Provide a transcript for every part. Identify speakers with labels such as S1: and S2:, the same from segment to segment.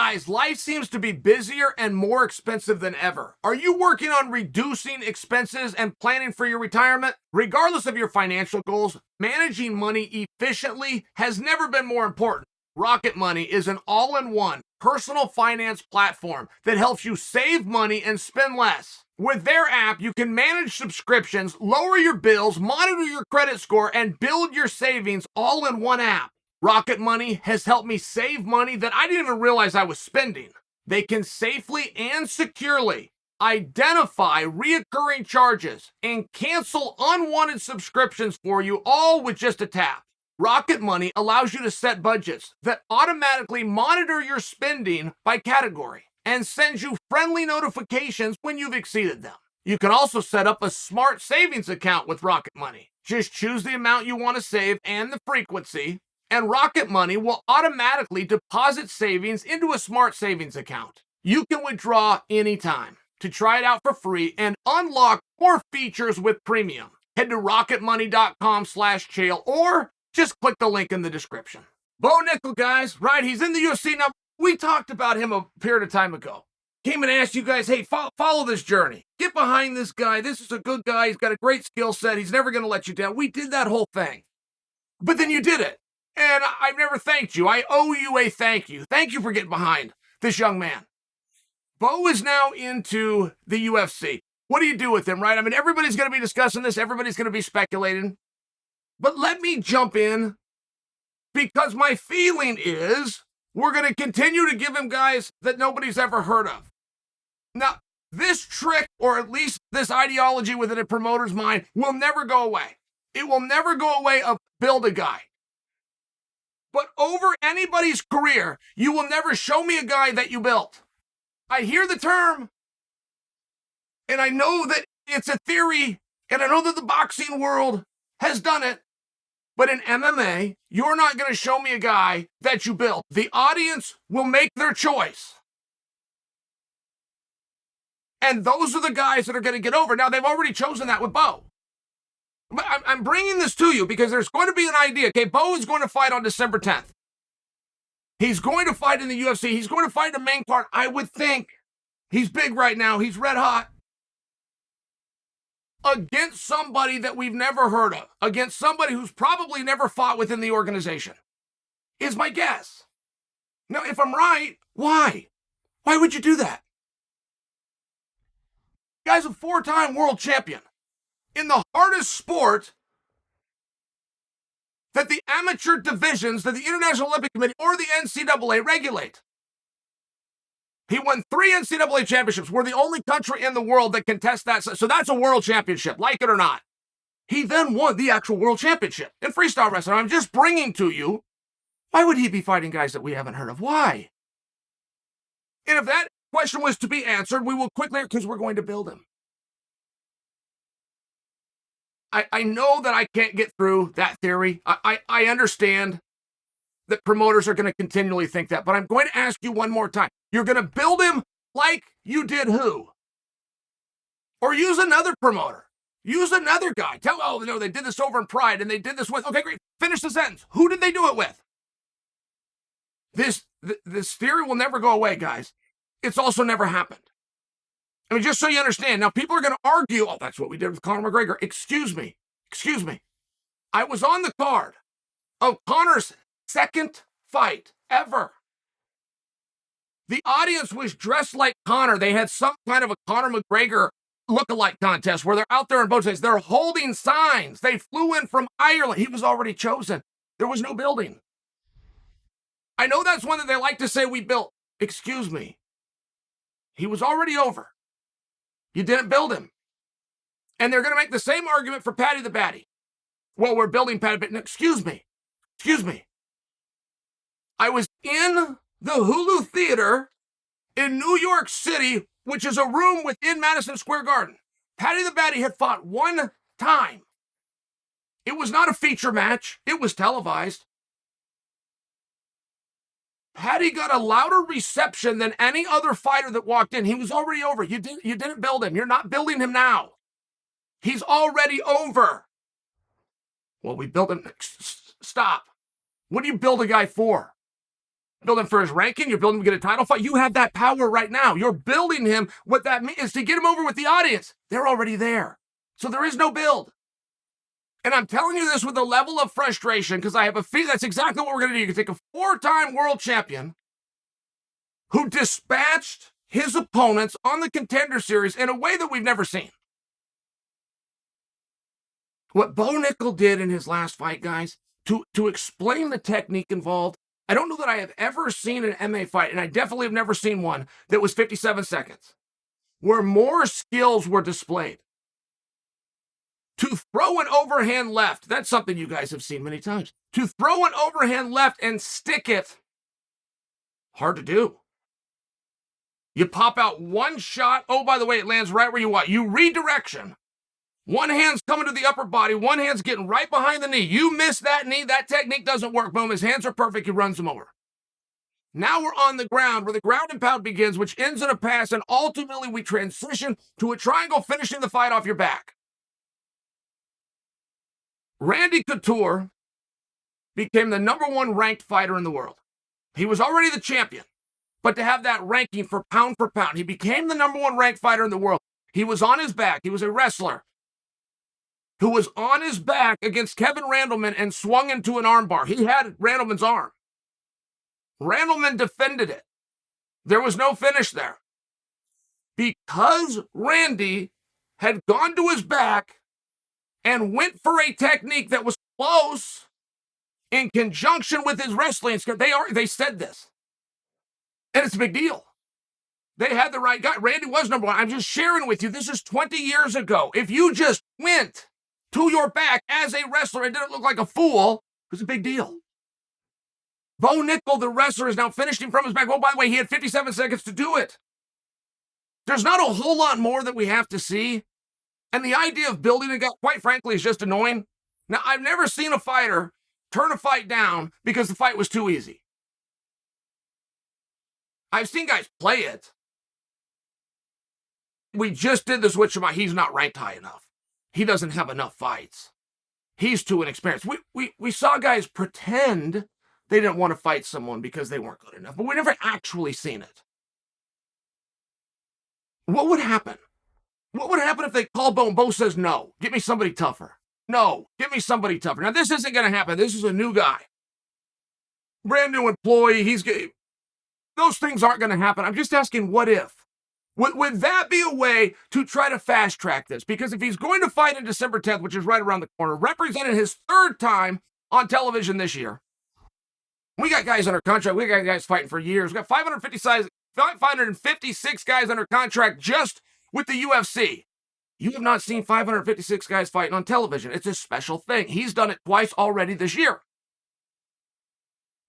S1: Guys, life seems to be busier and more expensive than ever. Are you working on reducing expenses and planning for your retirement? Regardless of your financial goals, managing money efficiently has never been more important. Rocket Money is an all-in-one personal finance platform that helps you save money and spend less. With their app, you can manage subscriptions, lower your bills, monitor your credit score, and build your savings all in one app. Rocket Money has helped me save money that I didn't even realize I was spending. They can safely and securely identify reoccurring charges and cancel unwanted subscriptions for you, all with just a tap. Rocket Money allows you to set budgets that automatically monitor your spending by category and sends you friendly notifications when you've exceeded them. You can also set up a smart savings account with Rocket Money. Just choose the amount you want to save and the frequency, and Rocket Money will automatically deposit savings into a smart savings account. You can withdraw anytime. To try it out for free and unlock more features with premium, head to rocketmoney.com/Chael or just click the link in the description. Bo Nickal, guys, right? He's in the UFC now. We talked about him a period of time ago. Came and asked you guys, hey, follow this journey. Get behind this guy. This is a good guy. He's got a great skill set. He's never going to let you down. We did that whole thing. But then you did it. And I've never thanked you. I owe you a thank you. Thank you for getting behind this young man. Bo is now into the UFC. What do you do with him, right? I mean, everybody's going to be discussing this. Everybody's going to be speculating. But let me jump in, because my feeling is we're going to continue to give him guys that nobody's ever heard of. Now, this trick, or at least this ideology within a promoter's mind, will never go away. It will never go away of build a guy. But over anybody's career, you will never show me a guy that you built. I hear the term, and I know that it's a theory, and I know that the boxing world has done it. But in MMA, you're not going to show me a guy that you built. The audience will make their choice. And those are the guys that are going to get over. Now, they've already chosen that with Bo. But I'm bringing this to you because there's going to be an idea. Okay, Bo is going to fight on December 10th. He's going to fight in the UFC. He's going to fight the main card, I would think. He's big right now. He's red hot. Against somebody that we've never heard of, against somebody who's probably never fought within the organization, is my guess. Now, if I'm right, why? Why would you do that? The guy's a 4-time world champion in the hardest sport that the amateur divisions, that the International Olympic Committee or the NCAA regulate. He won 3 NCAA championships. We're the only country in the world that can test that. So that's a world championship, like it or not. He then won the actual world championship in freestyle wrestling. I'm just bringing to you, why would he be fighting guys that we haven't heard of? Why? And if that question was to be answered, we will quickly, because we're going to build him. I know that I can't get through that theory. I understand that promoters are going to continually think that, but I'm going to ask you one more time. You're going to build him like you did who? Or use another promoter. Use another guy. Tell, oh, no, they did this over in Pride and they did this with, okay, great. Finish the sentence. Who did they do it with? This theory will never go away, guys. It's also never happened. I mean, just so you understand, now people are going to argue, oh, that's what we did with Conor McGregor. Excuse me. I was on the card of Conor's second fight ever. The audience was dressed like Conor. They had some kind of a Conor McGregor look-alike contest where they're out there in both sides. They're holding signs. They flew in from Ireland. He was already chosen. There was no building. I know that's one that they like to say we built. Excuse me. He was already over. You didn't build him. And they're going to make the same argument for Paddy the Baddy. Well, we're building Paddy, but no, excuse me. I was in the Hulu Theater in New York City, which is a room within Madison Square Garden. Paddy the Baddy had fought one time. It was not a feature match. It was televised. Paddy got a louder reception than any other fighter that walked in. He was already over. You didn't build him. You're not building him now. He's already over. Well, we built him. Stop. What do you build a guy for? Building for his ranking, you're building to get a title fight. You have that power right now. You're building him. What that means is to get him over with the audience. They're already there. So there is no build. And I'm telling you this with a level of frustration because I have a feeling that's exactly what we're going to do. You can take a 4-time world champion who dispatched his opponents on the Contender Series in a way that we've never seen. What Bo Nickal did in his last fight, guys, to explain the technique involved, I don't know that I have ever seen an MMA fight, and I definitely have never seen one that was 57 seconds, where more skills were displayed. To throw an overhand left, that's something you guys have seen many times. To throw an overhand left and stick it, hard to do. You pop out one shot. Oh, by the way, it lands right where you want. You redirection. One hand's coming to the upper body. One hand's getting right behind the knee. You miss that knee. That technique doesn't work. Boom, his hands are perfect. He runs him over. Now we're on the ground where the ground and pound begins, which ends in a pass, and ultimately we transition to a triangle, finishing the fight off your back. Randy Couture became the #1 ranked fighter in the world. He was already the champion, but to have that ranking for pound, he became the #1 ranked fighter in the world. He was on his back. He was a wrestler who was on his back against Kevin Randleman and swung into an armbar. He had Randleman's arm. Randleman defended it. There was no finish there. Because Randy had gone to his back and went for a technique that was close in conjunction with his wrestling skill. They said this. And it's a big deal. They had the right guy. Randy was #1. I'm just sharing with you. This is 20 years ago. If you just went to your back as a wrestler and didn't look like a fool, it was a big deal. Bo Nickal, the wrestler, is now finished him from his back. Oh, by the way, he had 57 seconds to do it. There's not a whole lot more that we have to see. And the idea of building a guy, quite frankly, is just annoying. Now, I've never seen a fighter turn a fight down because the fight was too easy. I've seen guys play it. We just did this with Chimaev. He's not ranked high enough. He doesn't have enough fights. He's too inexperienced. We saw guys pretend they didn't want to fight someone because they weren't good enough, but we never actually seen it. What would happen? What would happen if they call Bo and Bo says, no, get me somebody tougher? No, get me somebody tougher. Now, this isn't going to happen. This is a new guy. Brand new employee. Those things aren't going to happen. I'm just asking, what if? Would that be a way to try to fast track this? Because if he's going to fight on December 10th, which is right around the corner, representing his 3rd time on television this year, we got guys under contract. We got guys fighting for years. We got 556 guys under contract just with the UFC. You have not seen 556 guys fighting on television. It's a special thing. He's done it twice already this year.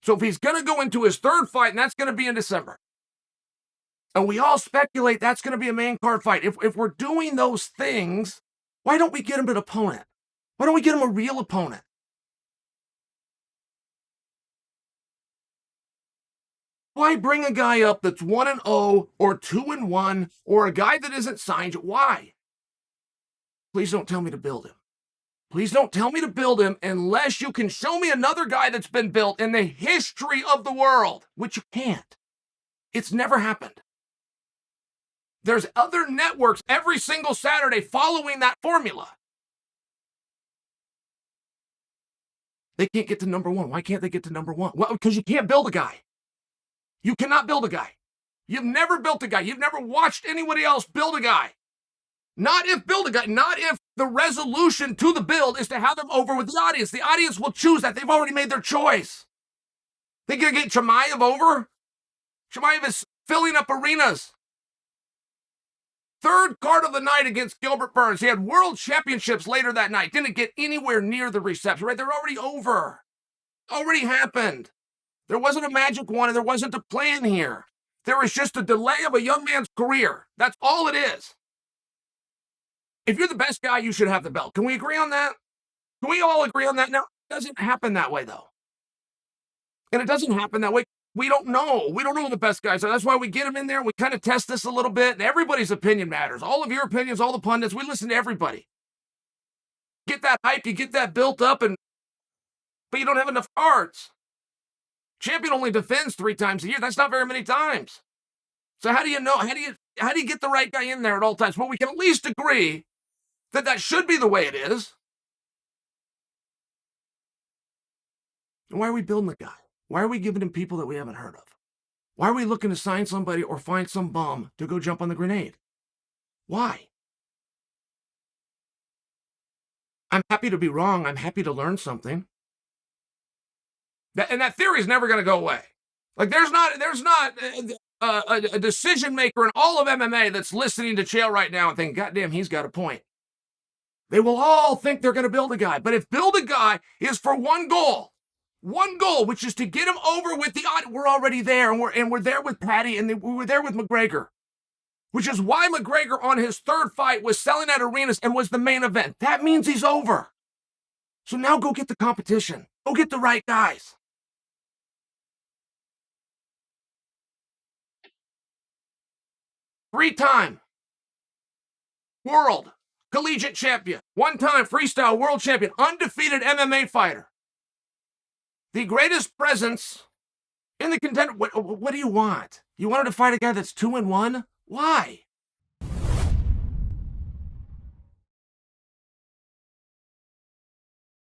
S1: So if he's going to go into his 3rd fight, and that's going to be in December, and we all speculate that's going to be a main card fight, if we're doing those things, why don't we get him an opponent? Why don't we get him a real opponent? Why bring a guy up that's 1-0 or 2-1 or a guy that isn't signed? Why? Please don't tell me to build him. Please don't tell me to build him unless you can show me another guy that's been built in the history of the world, which you can't. It's never happened. There's other networks every single Saturday following that formula. They can't get to #1. Why can't they get to #1? Well, because you can't build a guy. You cannot build a guy. You've never built a guy. You've never watched anybody else build a guy. Not if the resolution to the build is to have them over with the audience. The audience will choose that. They've already made their choice. They gonna get Chimaev over? Chimaev is filling up arenas. 3rd card of the night against Gilbert Burns. He had world championships later that night. Didn't get anywhere near the reception, right? They're already over. Already happened. There wasn't a magic wand, and there wasn't a plan here. There was just a delay of a young man's career. That's all it is. If you're the best guy, you should have the belt. Can we agree on that? Can we all agree on that? Now, it doesn't happen that way, though. And it doesn't happen that way. We don't know. We don't know who the best guys are. That's why we get them in there. We kind of test this a little bit. And everybody's opinion matters. All of your opinions, all the pundits, we listen to everybody. Get that hype, you get that built up, but you don't have enough cards. Champion only defends 3 times a year. That's not very many times. So how do you know? How do you get the right guy in there at all times? Well, we can at least agree that that should be the way it is. And why are we building the guy? Why are we giving him people that we haven't heard of? Why are we looking to sign somebody or find some bum to go jump on the grenade? Why? I'm happy to be wrong. I'm happy to learn something. And that theory is never going to go away. Like there's not a decision maker in all of MMA that's listening to Chael right now and thinking, God damn, he's got a point. They will all think they're going to build a guy. But if build a guy is for one goal, which is to get him over with the odd, we're already there, and we're there with Patty, and we were there with McGregor, which is why McGregor on his third fight was selling out arenas and was the main event. That means he's over. So now go get the competition. Go get the right guys. Three-time world collegiate champion, one-time freestyle world champion, undefeated MMA fighter. The greatest presence in the contender. What do you want? You wanted to fight a guy that's 2-1? Why?